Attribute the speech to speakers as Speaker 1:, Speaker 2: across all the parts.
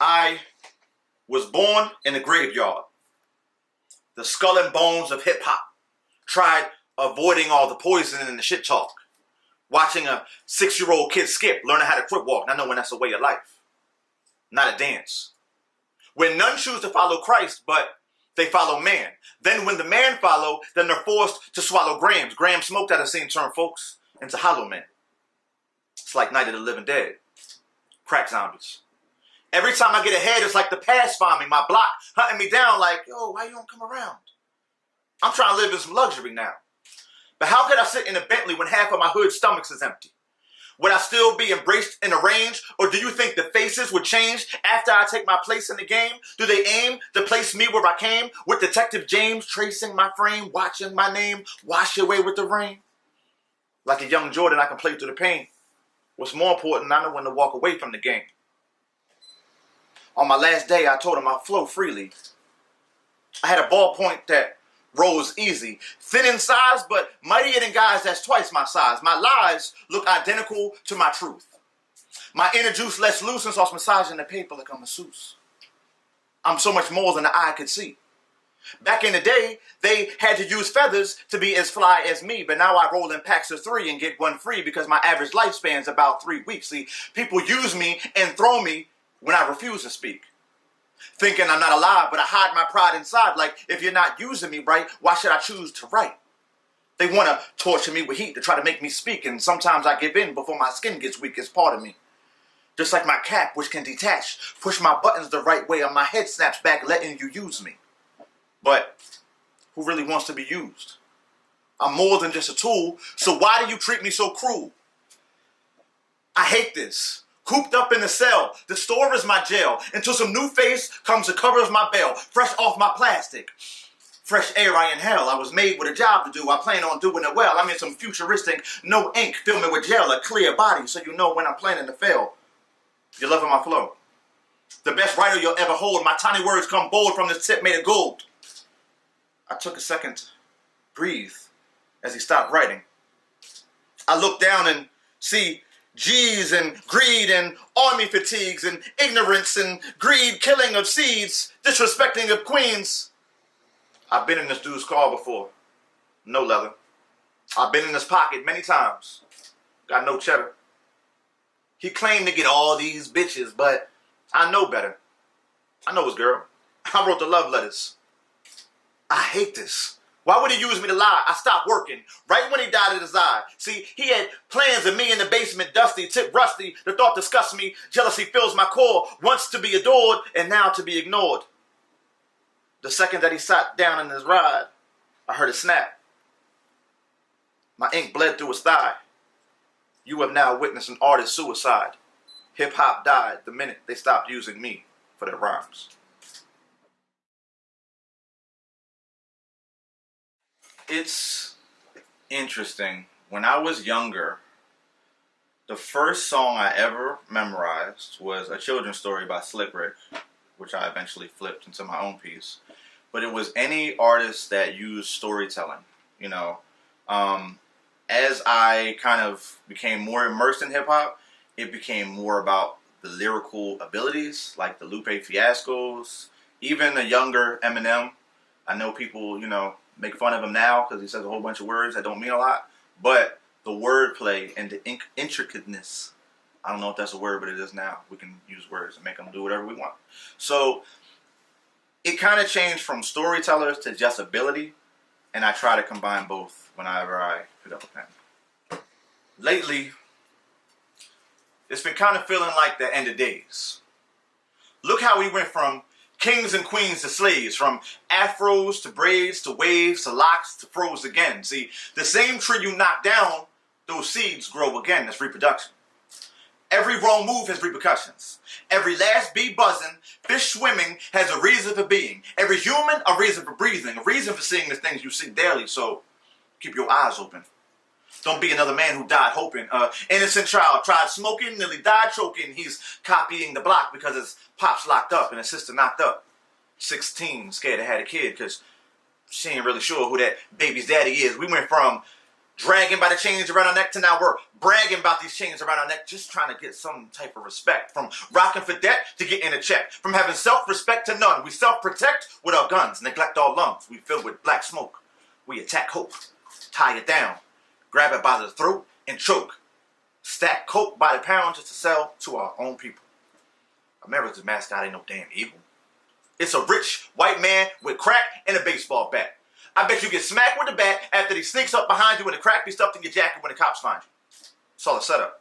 Speaker 1: I was born in the graveyard, the skull and bones of hip-hop. Tried avoiding all the poison and the shit talk. Watching a 6-year-old kid skip, learning how to crip walk, not knowing that's a way of life, not a dance. When none choose to follow Christ, but they follow man. Then when the man follow, then they're forced to swallow grams. Grams smoked out of the same term, folks, into hollow men. It's like Night of the Living Dead. Crack zombies. Every time I get ahead, it's like the past find me, my block hunting me down like, yo, why you don't come around? I'm trying to live in some luxury now. But how could I sit in a Bentley when half of my hood stomachs is empty? Would I still be embraced in the range? Or do you think the faces would change after I take my place in the game? Do they aim to place me where I came? With Detective James tracing my frame, watching my name wash away with the rain? Like a young Jordan, I can play through the pain. What's more important, I know when to walk away from the game. On my last day, I told him I'll flow freely. I had a ballpoint that rose easy. Thin in size, but mightier than guys that's twice my size. My lies look identical to my truth. My inner juice lets loose and starts massaging the paper like a masseuse. I'm so much more than the eye could see. Back in the day, they had to use feathers to be as fly as me, but now I roll in packs of 3 and get 1 free because my average lifespan's about 3 weeks. See, people use me and throw me when I refuse to speak. Thinking I'm not alive, but I hide my pride inside. Like, if you're not using me right, why should I choose to write? They want to torture me with heat to try to make me speak, and sometimes I give in before my skin gets weak. It's part of me. Just like my cap, which can detach, push my buttons the right way, and my head snaps back, letting you use me. But who really wants to be used? I'm more than just a tool, so why do you treat me so cruel? I hate this. Cooped up in the cell, the store is my jail. Until some new face comes to cover my bail. Fresh off my plastic. Fresh air I inhale. I was made with a job to do. I plan on doing it well. I'm in some futuristic, no ink, filming with gel, a clear body, so you know when I'm planning to fail. You're loving my flow. The best writer you'll ever hold. My tiny words come bold from this tip made of gold. I took a second to breathe as he stopped writing. I looked down and see G's and greed and army fatigues and ignorance and greed, killing of seeds, disrespecting of queens. I've been in this dude's car before. No leather. I've been in his pocket many times. Got no cheddar. He claimed to get all these bitches, but I know better. I know his girl. I wrote the love letters. I hate this. Why would he use me to lie? I stopped working right when he died of his eye. See, he had plans of me in the basement, dusty, tip rusty. The thought disgusts me. Jealousy fills my core. Once to be adored and now to be ignored. The second that he sat down in his ride, I heard a snap. My ink bled through his thigh. You have now witnessed an artist's suicide. Hip-hop died the minute they stopped using me for their rhymes. It's interesting. When I was younger, the first song I ever memorized was a children's story by Slick Rick, which I eventually flipped into my own piece. But it was any artist that used storytelling, you know. As I kind of became more immersed in hip-hop, it became more about the lyrical abilities, like the Lupe Fiascos, even the younger Eminem. I know people, you know, make fun of him now because he says a whole bunch of words that don't mean a lot. But the wordplay and the intricateness, I don't know if that's a word, but it is now. We can use words and make them do whatever we want. So it kind of changed from storytellers to just ability. And I try to combine both whenever I pick up a pen. Lately, it's been kind of feeling like the end of days. Look how we went from kings and queens to slaves, from afros to braids to waves to locks to froze again. See, the same tree you knock down, those seeds grow again. That's reproduction. Every wrong move has repercussions. Every last bee buzzing, fish swimming has a reason for being. Every human, a reason for breathing, a reason for seeing the things you see daily. So keep your eyes open. Don't be another man who died hoping. Innocent child tried smoking, nearly died choking. He's copying the block because his pop's locked up and his sister knocked up. 16, scared to have a kid because she ain't really sure who that baby's daddy is. We went from dragging by the chains around our neck to now we're bragging about these chains around our neck, just trying to get some type of respect. From rocking for debt to getting a check. From having self-respect to none. We self-protect with our guns, neglect our lungs. We fill with black smoke. We attack hope, tie it down, grab it by the throat and choke. Stack coke by the pound just to sell to our own people. America's mascot ain't no damn eagle. It's a rich white man with crack and a baseball bat. I bet you get smacked with a bat after he sneaks up behind you and the crack be stuffed in your jacket when the cops find you. It's all a setup.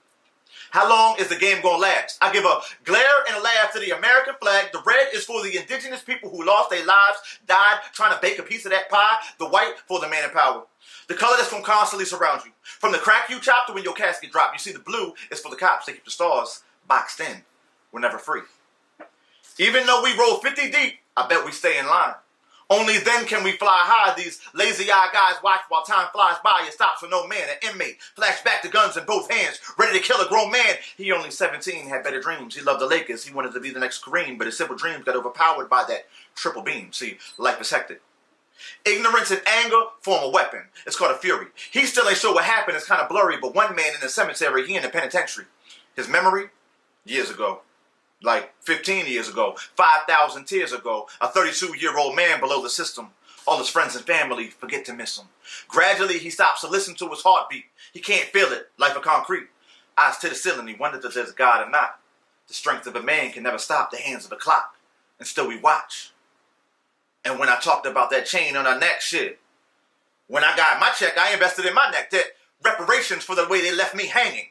Speaker 1: How long is the game gonna last? I give a glare and a laugh to the American flag. The red is for the indigenous people who lost their lives, died trying to bake a piece of that pie. The white for the man in power. The color that's gonna constantly surround you. From the crack you chop to when your casket drop. You see, the blue is for the cops. They keep the stars boxed in. We're never free. Even though we roll 50 deep, I bet we stay in line. Only then can we fly high. These lazy-eyed guys watch while time flies by. It stops for no man. An inmate flashed back the guns in both hands, ready to kill a grown man. He only 17, had better dreams. He loved the Lakers. He wanted to be the next Kareem, but his simple dreams got overpowered by that triple beam. See, life is hectic. Ignorance and anger form a weapon. It's called a fury. He still ain't sure what happened. It's kind of blurry, but one man in the cemetery, he in the penitentiary. His memory, years ago. Like 15 years ago, 5,000 tears ago, a 32-year-old man below the system. All his friends and family forget to miss him. Gradually, he stops to listen to his heartbeat. He can't feel it, life of concrete. Eyes to the ceiling, he wonders if there's God or not. The strength of a man can never stop the hands of a clock. And still we watch. And when I talked about that chain on our neck, shit. When I got my check, I invested in my neck. That reparations for the way they left me hanging.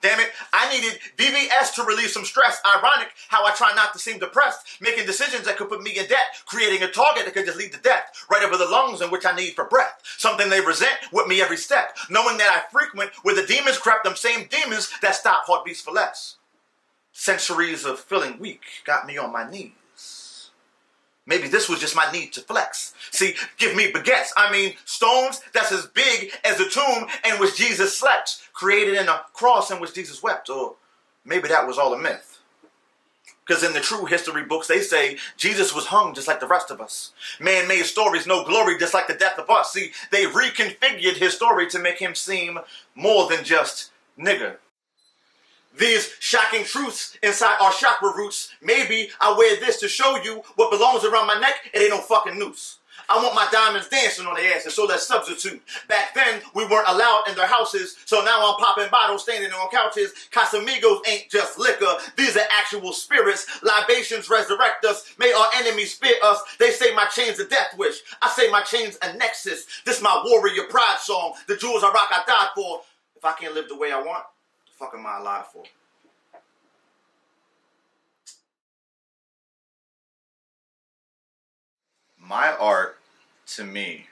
Speaker 1: Damn it, I needed VBS to relieve some stress. Ironic how I try not to seem depressed. Making decisions that could put me in debt. Creating a target that could just lead to death. Right over the lungs in which I need for breath. Something they resent with me every step. Knowing that I frequent where the demons crept. Them same demons that stop heartbeats for less. Centuries of feeling weak got me on my knees. Maybe this was just my need to flex. See, give me baguettes. I mean, stones that's as big as the tomb in which Jesus slept. Created in a cross in which Jesus wept. Or maybe that was all a myth. Because in the true history books, they say Jesus was hung just like the rest of us. Man-made stories, no glory, just like the death of us. See, they reconfigured his story to make him seem more than just nigger. These shocking truths inside our chakra roots. Maybe I wear this to show you what belongs around my neck. It ain't no fucking noose. I want my diamonds dancing on their asses, so let's substitute. Back then, we weren't allowed in their houses, so now I'm popping bottles, standing on couches. Casamigos ain't just liquor, these are actual spirits. Libations resurrect us, may our enemies fear us. They say my chain's a death wish, I say my chain's a nexus. This my warrior pride song, the jewels I rock I died for. If I can't live the way I want, the fuck am I alive for? My art, to me,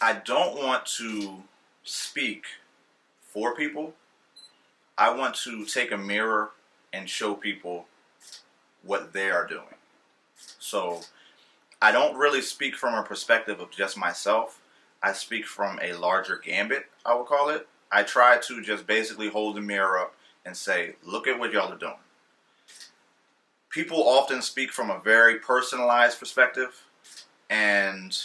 Speaker 1: I don't want to speak for people. I want to take a mirror and show people what they are doing. So I don't really speak from a perspective of just myself. I speak from a larger gambit, I would call it. I try to just basically hold the mirror up and say, look at what y'all are doing. People often speak from a very personalized perspective, and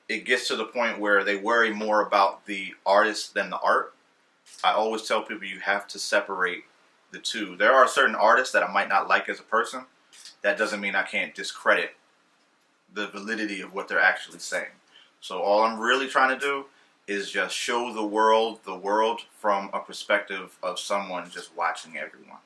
Speaker 1: it gets to the point where they worry more about the artist than the art. I always tell people you have to separate the two. There are certain artists that I might not like as a person. That doesn't mean I can't discredit the validity of what they're actually saying. So all I'm really trying to do is just show the world from a perspective of someone just watching everyone.